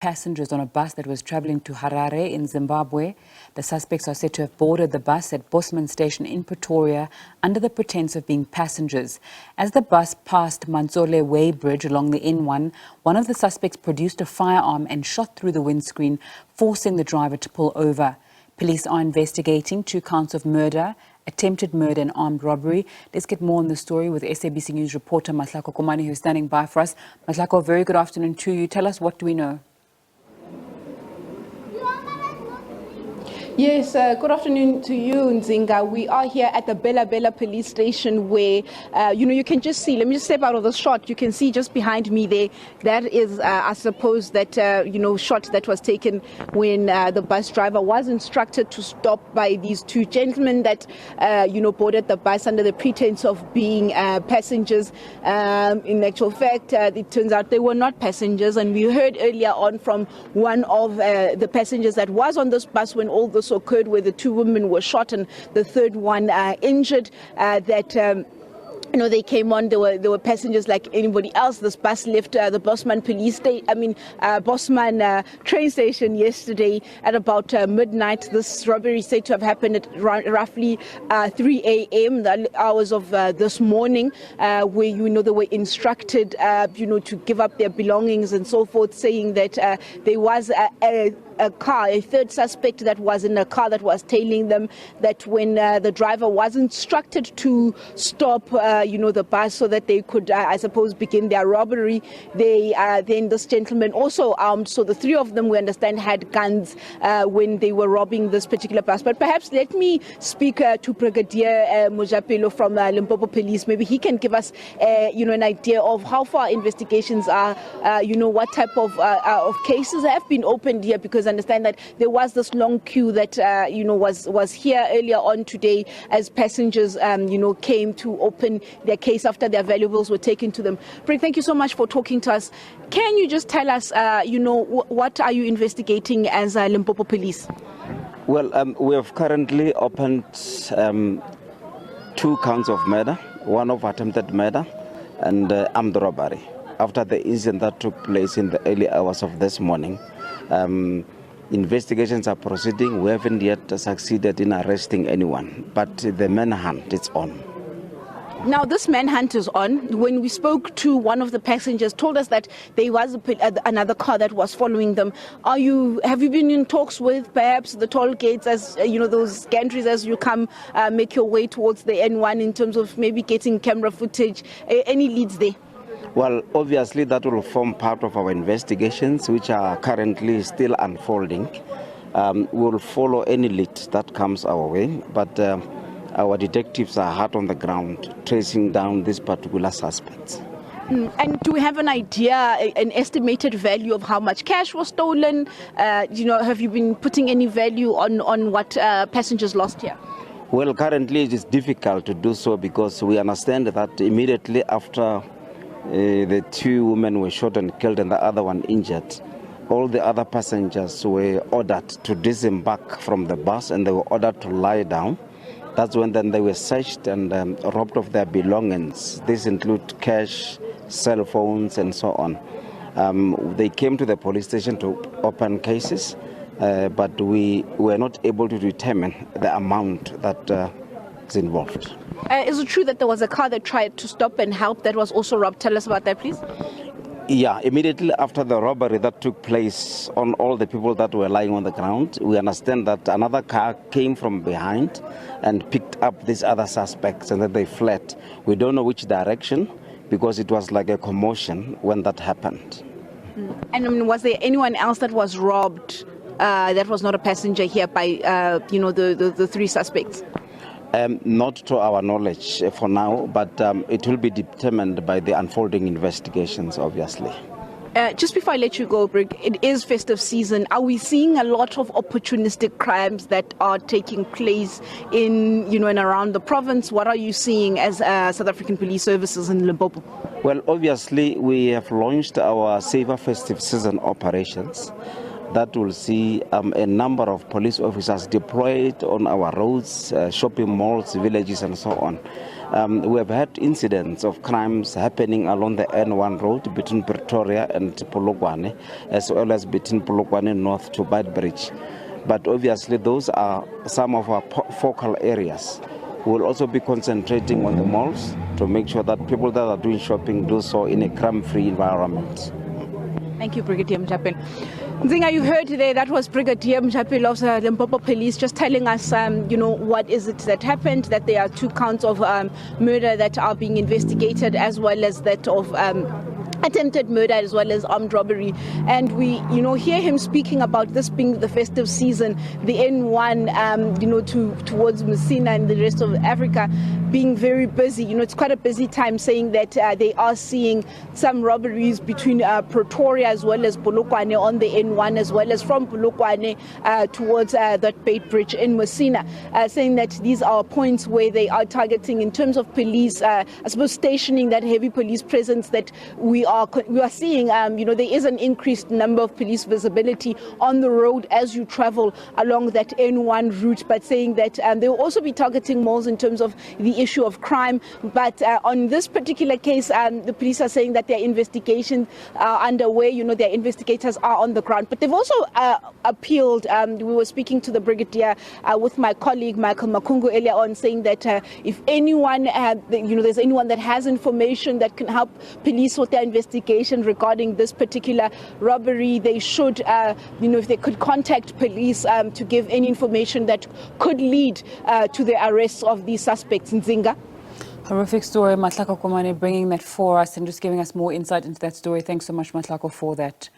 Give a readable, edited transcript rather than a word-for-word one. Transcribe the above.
Passengers on a bus that was travelling to Harare in Zimbabwe. The suspects are said to have boarded the bus at Bosman station in Pretoria under the pretense of being passengers. As the bus passed Mantsole Weigh Bridge along the N1, one of the suspects produced a firearm and shot through the windscreen, forcing the driver to pull over. Police are investigating 2 counts of murder, attempted murder and armed robbery. Let's get more on the story with SABC News reporter Mahlako Komane, who's standing by for us. Mahlako, very good afternoon to you. Tell us, what do we know? Yes, good afternoon to you, Nzinga. We are here at the Bela Bela police station where, you can just see, let me just step out of the shot. You can see just behind me there, that is, I suppose, that, shot that was taken when the bus driver was instructed to stop by these 2 gentlemen that, boarded the bus under the pretense of being passengers. In actual fact, it turns out they were not passengers. And we heard earlier on from one of the passengers that was on this bus when all this occurred, where the 2 women were shot and the 3rd one injured, that they came on. They were passengers like anybody else. This bus left the Bosman Bosman train station yesterday at about midnight. This robbery is said to have happened at roughly 3 a.m. the hours of this morning, where they were instructed to give up their belongings and so forth, saying that there was a car, a 3rd suspect that was in a car that was tailing them, that when the driver was instructed to stop the bus so that they could, I suppose, begin their robbery, then this gentleman also armed. So the 3 of them, we understand, had guns when they were robbing this particular bus. But perhaps let me speak to Brigadier Mojapelo from Limpopo Police. Maybe he can give us, an idea of how far investigations are, what type of cases have been opened here, because I understand that there was this long queue that, was here earlier on today as passengers, came to open their case after their valuables were taken to them. Brig, thank you so much for talking to us. Can you just tell us, what are you investigating as Limpopo Police? Well, we have currently opened 2 counts of murder, 1 of attempted murder and armed robbery. After the incident that took place in the early hours of this morning, investigations are proceeding. We haven't yet succeeded in arresting anyone, but the manhunt is on. Now, this manhunt is on. When we spoke to one of the passengers, told us that there was another car that was following them. Have you been in talks with perhaps the toll gates, as those gantries, as you come make your way towards the N1, in terms of maybe getting camera footage? Any leads there? Well, obviously that will form part of our investigations, which are currently still unfolding. We'll follow any lead that comes our way, but our detectives are hard on the ground tracing down these particular suspects. And do we have an idea, an estimated value of how much cash was stolen? Have you been putting any value on what passengers lost here? Well, currently it is difficult to do so, because we understand that immediately after the 2 women were shot and killed and the other one injured, all the other passengers were ordered to disembark from the bus and they were ordered to lie down. That's when then they were searched and robbed of their belongings. These include cash, cell phones and so on. They came to the police station to open cases, but we were not able to determine the amount that is involved. Is it true that there was a car that tried to stop and help that was also robbed? Tell us about that, please. Yeah, immediately after the robbery that took place on all the people that were lying on the ground, we understand that another car came from behind and picked up these other suspects, and then they fled. We don't know which direction, because it was like a commotion when that happened. And was there anyone else that was robbed that was not a passenger here by, the 3 suspects? Not to our knowledge for now, but it will be determined by the unfolding investigations, obviously. Just before I let you go, Brig, it is festive season. Are we seeing a lot of opportunistic crimes that are taking place in, and around the province? What are you seeing as South African Police Services in Limpopo? Well, obviously, we have launched our Saver Festive Season operations. That will see a number of police officers deployed on our roads, shopping malls, villages and so on. We have had incidents of crimes happening along the N1 road between Pretoria and Polokwane, as well as between Polokwane North to Weigh Bridge. But obviously those are some of our focal areas. We'll also be concentrating on the malls to make sure that people that are doing shopping do so in a crime-free environment. Thank you, Brigadier Mjapelo. Nzinga, you heard today that was Brigadier Mjapelo of the Limpopo Police just telling us, what is it that happened, that there are 2 counts of murder that are being investigated, as well as that of attempted murder as well as armed robbery. And we, hear him speaking about this being the festive season, the N1, towards Messina and the rest of Africa being very busy. It's quite a busy time, saying that they are seeing some robberies between Pretoria as well as Polokwane on the N1, as well as from Polokwane towards that Weigh Bridge in Messina, saying that these are points where they are targeting in terms of police, I suppose stationing that heavy police presence that we are seeing. There is an increased number of police visibility on the road as you travel along that N1 route, but saying that they will also be targeting malls in terms of the issue of crime. But on this particular case, the police are saying that their investigations are underway. Their investigators are on the ground, but they've also appealed. We were speaking to the brigadier with my colleague Michael Makungu earlier on, saying that if anyone, there's anyone that has information that can help police with their investigation regarding this particular robbery, they should, if they could contact police to give any information that could lead to the arrest of these suspects. Nzinga. Horrific story. Mahlako Komane bringing that for us and just giving us more insight into that story. Thanks so much, Mahlako, for that.